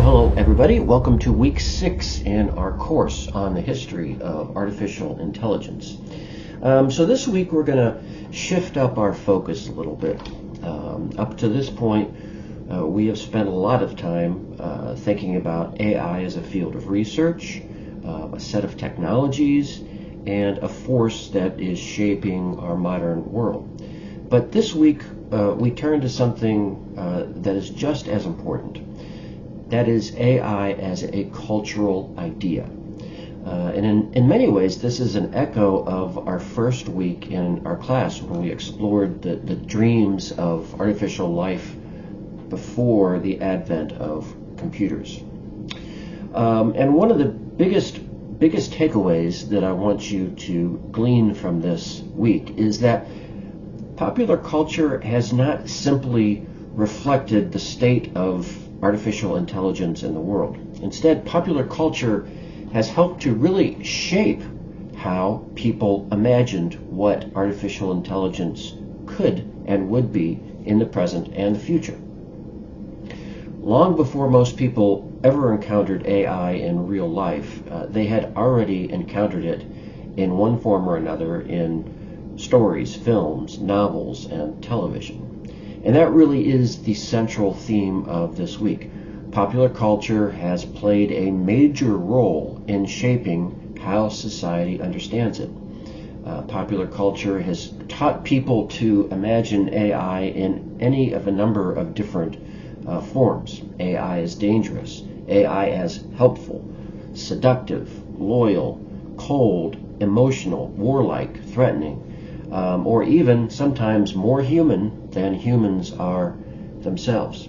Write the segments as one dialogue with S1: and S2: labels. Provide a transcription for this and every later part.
S1: Well, hello everybody. Welcome to week 6 in our course on the history of artificial intelligence. So this week we're going to shift up our focus a little bit. Up to this point, we have spent a lot of time thinking about AI as a field of research, a set of technologies, and a force that is shaping our modern world. But this week we turn to something that is just as important. That is AI as a cultural idea. And in many ways, this is an echo of our first week in our class when we explored the dreams of artificial life before the advent of computers. And one of the biggest takeaways that I want you to glean from this week is that popular culture has not simply reflected the state of artificial intelligence in the world. Instead, popular culture has helped to really shape how people imagined what artificial intelligence could and would be in the present and the future. Long before most people ever encountered AI in real life, they had already encountered it in one form or another in stories, films, novels, and television. And that really is the central theme of this week. Popular culture has played a major role in shaping how society understands it. Popular culture has taught people to imagine AI in any of a number of different forms. AI as dangerous, AI as helpful, seductive, loyal, cold, emotional, warlike, threatening, or even sometimes more human than humans are themselves.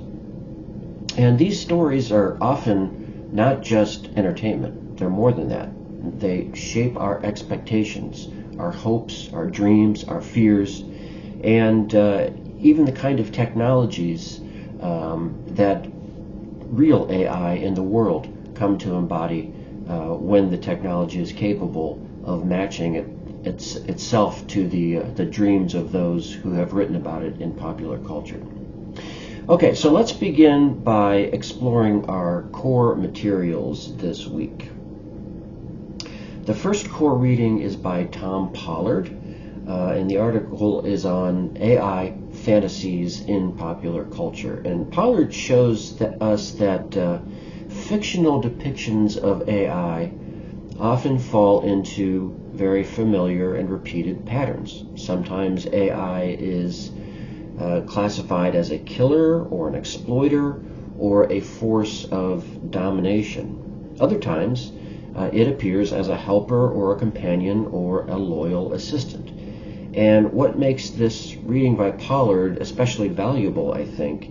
S1: And these stories are often not just entertainment, they're more than that. They shape our expectations, our hopes, our dreams, our fears, and even the kind of technologies that real AI in the world come to embody when the technology is capable of matching itself to the dreams of those who have written about it in popular culture. Okay, so let's begin by exploring our core materials this week. The first core reading is by Tom Pollard, and the article is on AI fantasies in popular culture. And Pollard shows us that fictional depictions of AI often fall into very familiar and repeated patterns. Sometimes AI is classified as a killer or an exploiter or a force of domination. Other times, it appears as a helper or a companion or a loyal assistant. And what makes this reading by Pollard especially valuable, I think,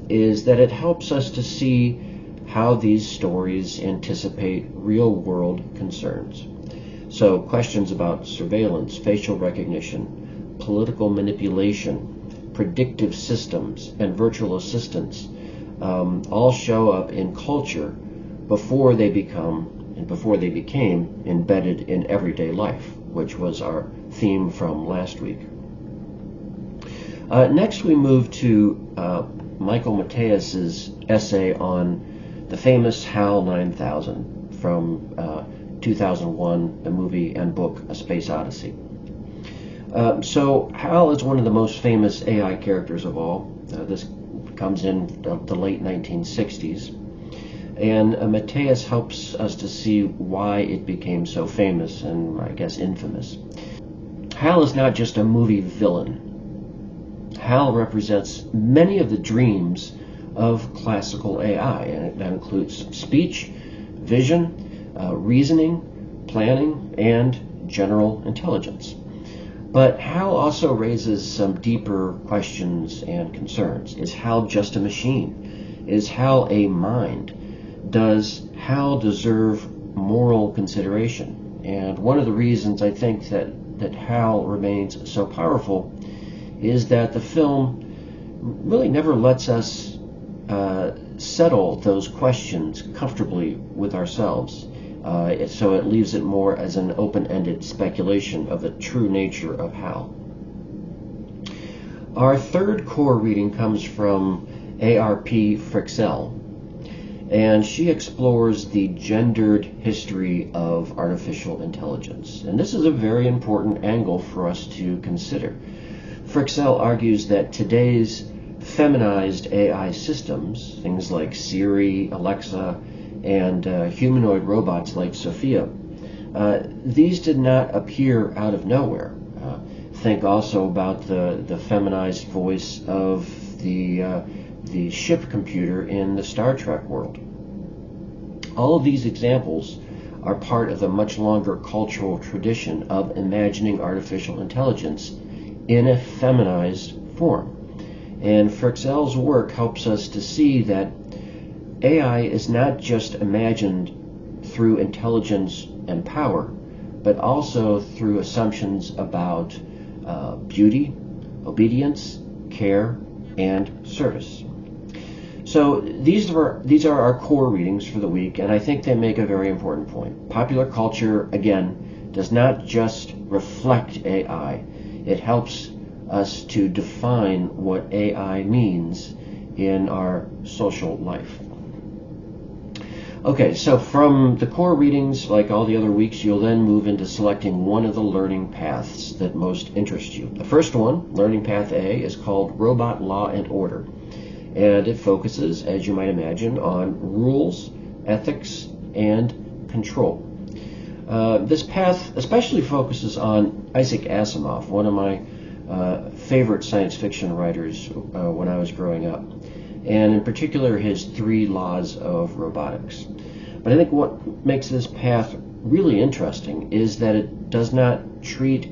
S1: is that it helps us to see how these stories anticipate real-world concerns. So questions about surveillance, facial recognition, political manipulation, predictive systems, and virtual assistants all show up in culture before they became embedded in everyday life, which was our theme from last week. Next we move to Michael Mateus's essay on the famous HAL 9000 from 2001, the movie and book A Space Odyssey. So HAL is one of the most famous AI characters of all. This comes in the late 1960s. And Mateus helps us to see why it became so famous and, I guess, infamous. HAL is not just a movie villain. HAL represents many of the dreams of classical AI, and that includes speech, vision, reasoning, planning, and general intelligence. But HAL also raises some deeper questions and concerns. Is HAL just a machine? Is HAL a mind? Does HAL deserve moral consideration? And one of the reasons I think that HAL remains so powerful is that the film really never lets us settle those questions comfortably with ourselves. So it leaves it more as an open-ended speculation of the true nature of HAL. Our third core reading comes from A.R.P. Frixell, and she explores the gendered history of artificial intelligence. And this is a very important angle for us to consider. Frixell argues that today's feminized AI systems, things like Siri, Alexa, and humanoid robots like Sophia, these did not appear out of nowhere. Think also about the feminized voice of the ship computer in the Star Trek world. All of these examples are part of a much longer cultural tradition of imagining artificial intelligence in a feminized form. And Frixell's work helps us to see that AI is not just imagined through intelligence and power, but also through assumptions about beauty, obedience, care, and service. So these are our core readings for the week, and I think they make a very important point. Popular culture, again, does not just reflect AI. It helps us to define what AI means in our social life. Okay, so from the core readings, like all the other weeks, you'll then move into selecting one of the learning paths that most interest you. The first one, Learning Path A, is called Robot Law and Order, and it focuses, as you might imagine, on rules, ethics, and control. This path especially focuses on Isaac Asimov, one of my favorite science fiction writers when I was growing up, and in particular his 3 laws of robotics. But I think what makes this path really interesting is that it does not treat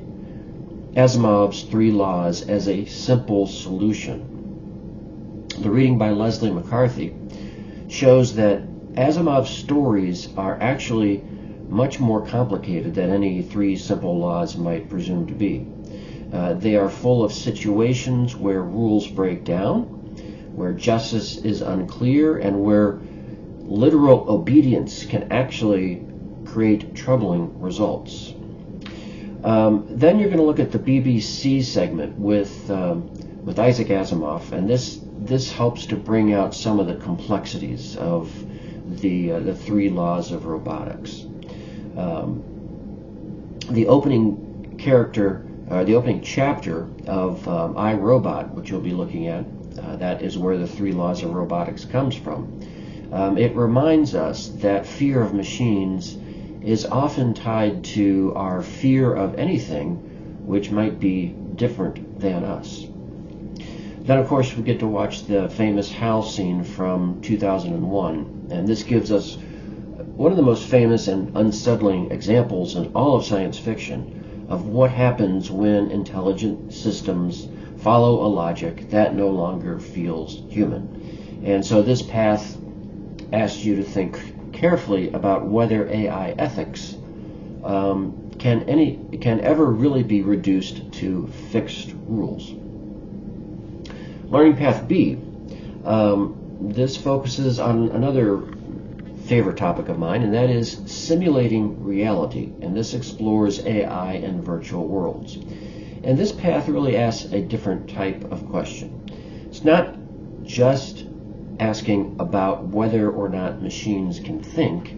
S1: Asimov's 3 laws as a simple solution. The reading by Leslie McCarthy shows that Asimov's stories are actually much more complicated than any 3 simple laws might presume to be. They are full of situations where rules break down, where justice is unclear, and where literal obedience can actually create troubling results. Then you're going to look at the BBC segment with Isaac Asimov, and this helps to bring out some of the complexities of the 3 laws of robotics. The opening chapter of I, Robot, which you'll be looking at, that is where the 3 laws of robotics comes from. It reminds us that fear of machines is often tied to our fear of anything which might be different than us. Then, of course, we get to watch the famous HAL scene from 2001, and this gives us one of the most famous and unsettling examples in all of science fiction of what happens when intelligent systems follow a logic that no longer feels human. And so this path asks you to think carefully about whether AI ethics can ever really be reduced to fixed rules. Learning Path B, this focuses on another favorite topic of mine, and that is simulating reality, and this explores AI and virtual worlds. And this path really asks a different type of question. It's not just asking about whether or not machines can think.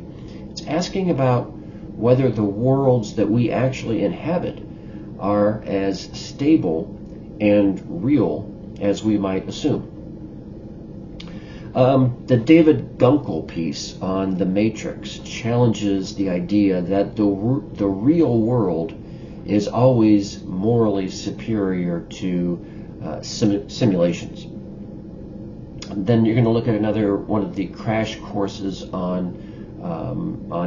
S1: It's asking about whether the worlds that we actually inhabit are as stable and real as we might assume. The David Gunkel piece on The Matrix challenges the idea that the real world is always morally superior to simulations. Then you're going to look at another one of the crash courses on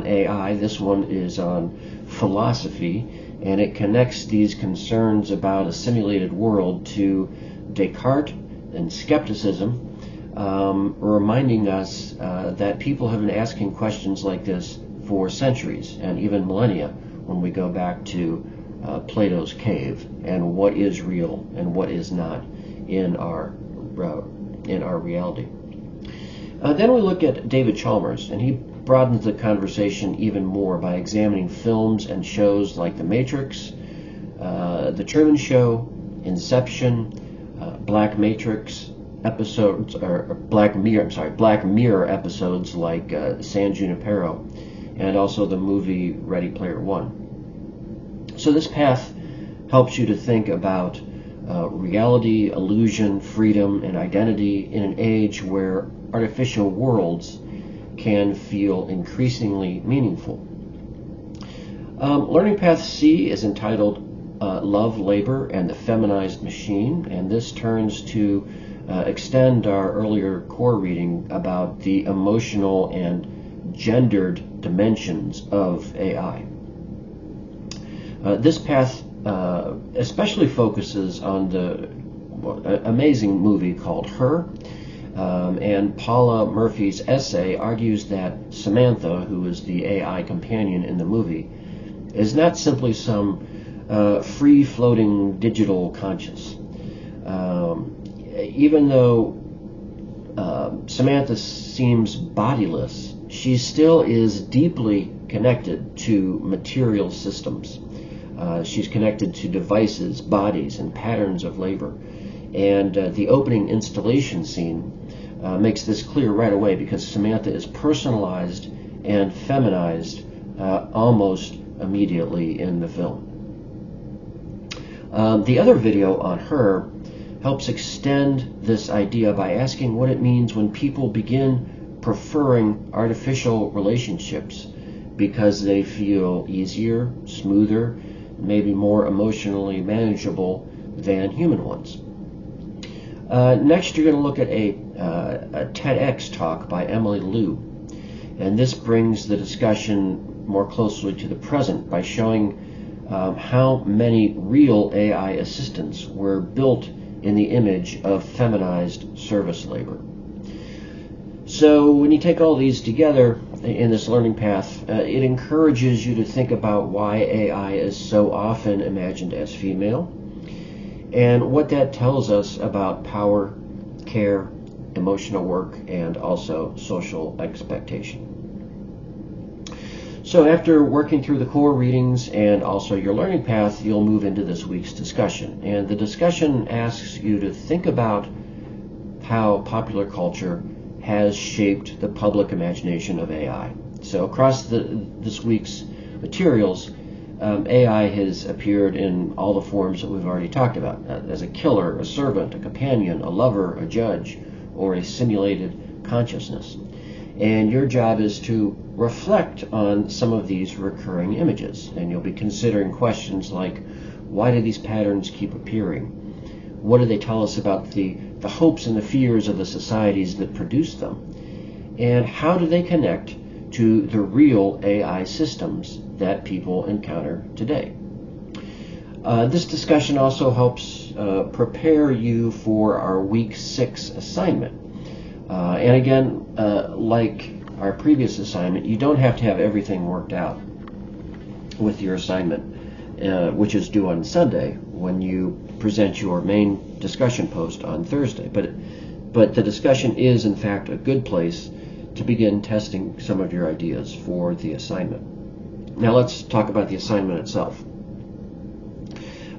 S1: AI. This one is on philosophy, and it connects these concerns about a simulated world to Descartes and skepticism, reminding us that people have been asking questions like this for centuries and even millennia when we go back to Plato's cave and what is real and what is not in our reality. Then we look at David Chalmers, and he broadens the conversation even more by examining films and shows like The Matrix, The Truman Show, Inception, Black Matrix, episodes, or Black Mirror episodes like San Junipero, and also the movie Ready Player One. So this path helps you to think about reality, illusion, freedom, and identity in an age where artificial worlds can feel increasingly meaningful. Learning Path C is entitled Love, Labor, and the Feminized Machine, and this turns to extend our earlier core reading about the emotional and gendered dimensions of AI. This path especially focuses on the amazing movie called Her, and Paula Murphy's essay argues that Samantha, who is the AI companion in the movie, is not simply some free-floating digital conscious. Even though Samantha seems bodiless, she still is deeply connected to material systems. She's connected to devices, bodies, and patterns of labor. And the opening installation scene makes this clear right away, because Samantha is personalized and feminized almost immediately in the film. The other video on Her helps extend this idea by asking what it means when people begin preferring artificial relationships because they feel easier, smoother, maybe more emotionally manageable than human ones. Next, you're going to look at a TEDx talk by Emily Liu, and this brings the discussion more closely to the present by showing how many real AI assistants were built in the image of feminized service labor. So when you take all these together in this learning path, it encourages you to think about why AI is so often imagined as female, and what that tells us about power, care, emotional work, and also social expectation. So after working through the core readings and also your learning path, you'll move into this week's discussion. And the discussion asks you to think about how popular culture has shaped the public imagination of AI. So across this week's materials, AI has appeared in all the forms that we've already talked about, as a killer, a servant, a companion, a lover, a judge, or a simulated consciousness. And your job is to reflect on some of these recurring images, and you'll be considering questions like, why do these patterns keep appearing? What do they tell us about the hopes and the fears of the societies that produce them? And how do they connect to the real AI systems that people encounter today? This discussion also helps prepare you for our Week 6 assignment. And again, like our previous assignment, you don't have to have everything worked out with your assignment, which is due on Sunday when you present your main discussion post on Thursday. But the discussion is, in fact, a good place to begin testing some of your ideas for the assignment. Now let's talk about the assignment itself.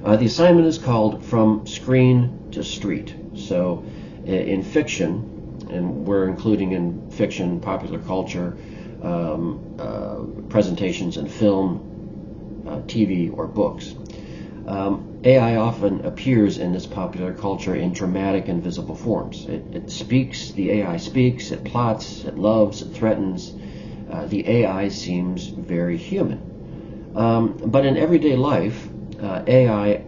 S1: The assignment is called From Screen to Street. So in fiction, and we're including in fiction popular culture, presentations in film, TV, or books. AI often appears in this popular culture in dramatic and visible forms. It speaks, the AI speaks, it plots, it loves, it threatens. The AI seems very human. But in everyday life, AI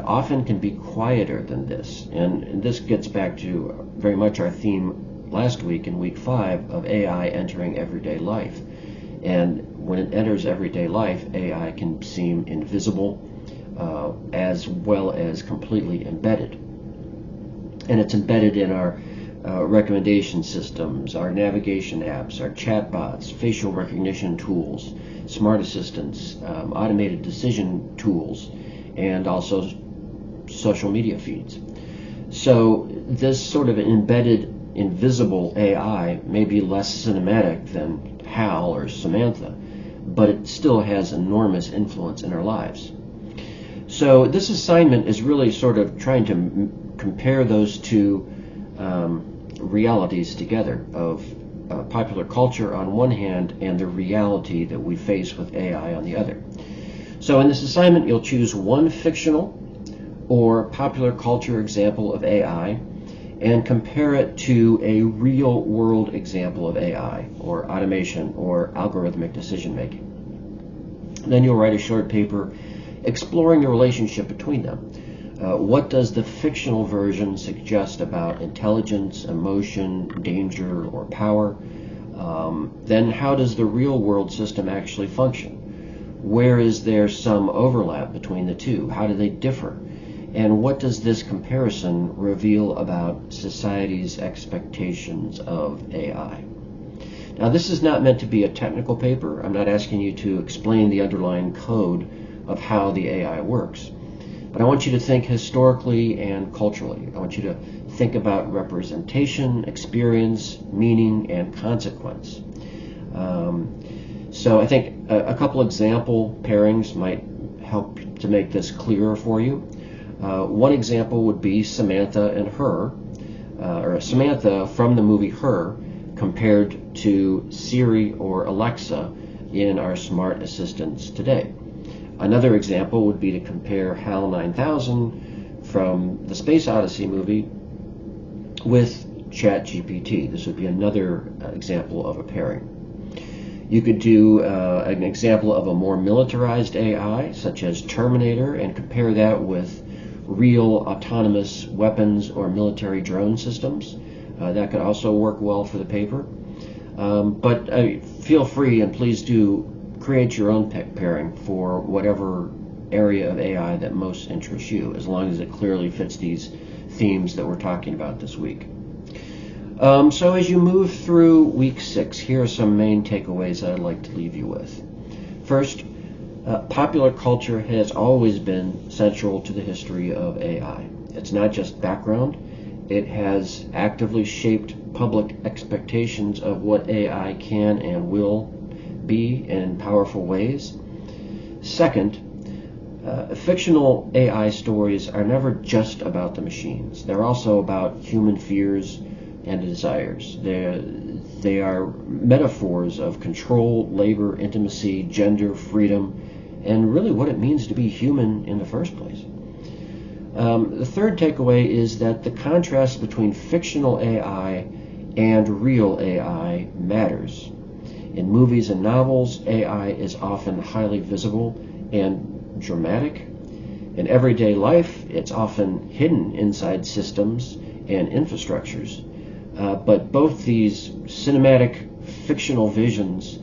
S1: often can be quieter than this. And this gets back to very much our theme last week in Week 5 of AI entering everyday life. And when it enters everyday life, AI can seem invisible, as well as completely embedded. And it's embedded in our recommendation systems, our navigation apps, our chatbots, facial recognition tools, smart assistants, automated decision tools, and also social media feeds. So this sort of embedded, invisible AI may be less cinematic than Hal or Samantha, but it still has enormous influence in our lives. So this assignment is really sort of trying to compare those two realities together of popular culture on one hand and the reality that we face with AI on the other. So in this assignment, you'll choose one fictional or popular culture example of AI and compare it to a real world example of AI or automation or algorithmic decision making. Then you'll write a short paper exploring the relationship between them. What does the fictional version suggest about intelligence, emotion, danger, or power? Then how does the real world system actually function? Where is there some overlap between the two? How do they differ? And what does this comparison reveal about society's expectations of AI? Now, this is not meant to be a technical paper. I'm not asking you to explain the underlying code of how the AI works. But I want you to think historically and culturally. I want you to think about representation, experience, meaning, and consequence. So I think a couple example pairings might help to make this clearer for you. One example would be Samantha and Her, or Samantha from the movie Her, compared to Siri or Alexa in our smart assistants today. Another example would be to compare HAL 9000 from the Space Odyssey movie with ChatGPT. This would be another example of a pairing. You could do an example of a more militarized AI, such as Terminator, and compare that with real autonomous weapons or military drone systems. That could also work well for the paper. But feel free and please do create your own pairing for whatever area of AI that most interests you, as long as it clearly fits these themes that we're talking about this week. So as you move through week 6, here are some main takeaways that I'd like to leave you with. First, popular culture has always been central to the history of AI. It's not just background. It has actively shaped public expectations of what AI can and will be in powerful ways. Second, fictional AI stories are never just about the machines. They're also about human fears and desires. They are metaphors of control, labor, intimacy, gender, freedom, and really what it means to be human in the first place. The third takeaway is that the contrast between fictional AI and real AI matters. In movies and novels, AI is often highly visible and dramatic. In everyday life, it's often hidden inside systems and infrastructures. But both these cinematic fictional visions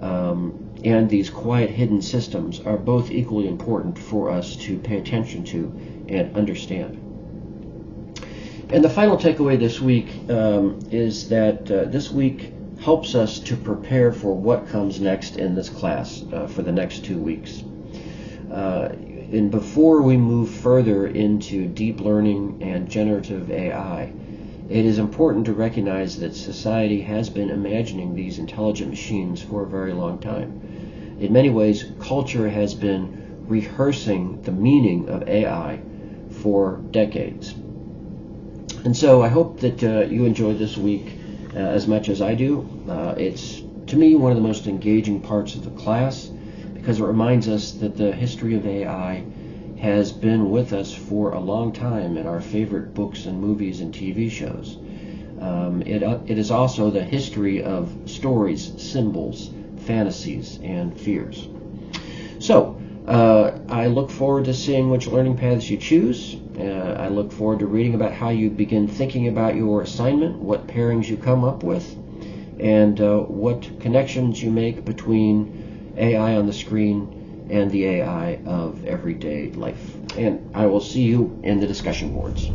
S1: and these quiet hidden systems are both equally important for us to pay attention to and understand. And the final takeaway this week is that this week helps us to prepare for what comes next in this class for the next 2 weeks. And before we move further into deep learning and generative AI, it is important to recognize that society has been imagining these intelligent machines for a very long time. In many ways, culture has been rehearsing the meaning of AI for decades. And so I hope that you enjoyed this week as much as I do. It's, to me, one of the most engaging parts of the class because it reminds us that the history of AI has been with us for a long time in our favorite books and movies and TV shows. It is also the history of stories, symbols, fantasies, and fears. So, I look forward to seeing which learning paths you choose. I look forward to reading about how you begin thinking about your assignment, what pairings you come up with, and what connections you make between AI on the screen and the AI of everyday life. And I will see you in the discussion boards.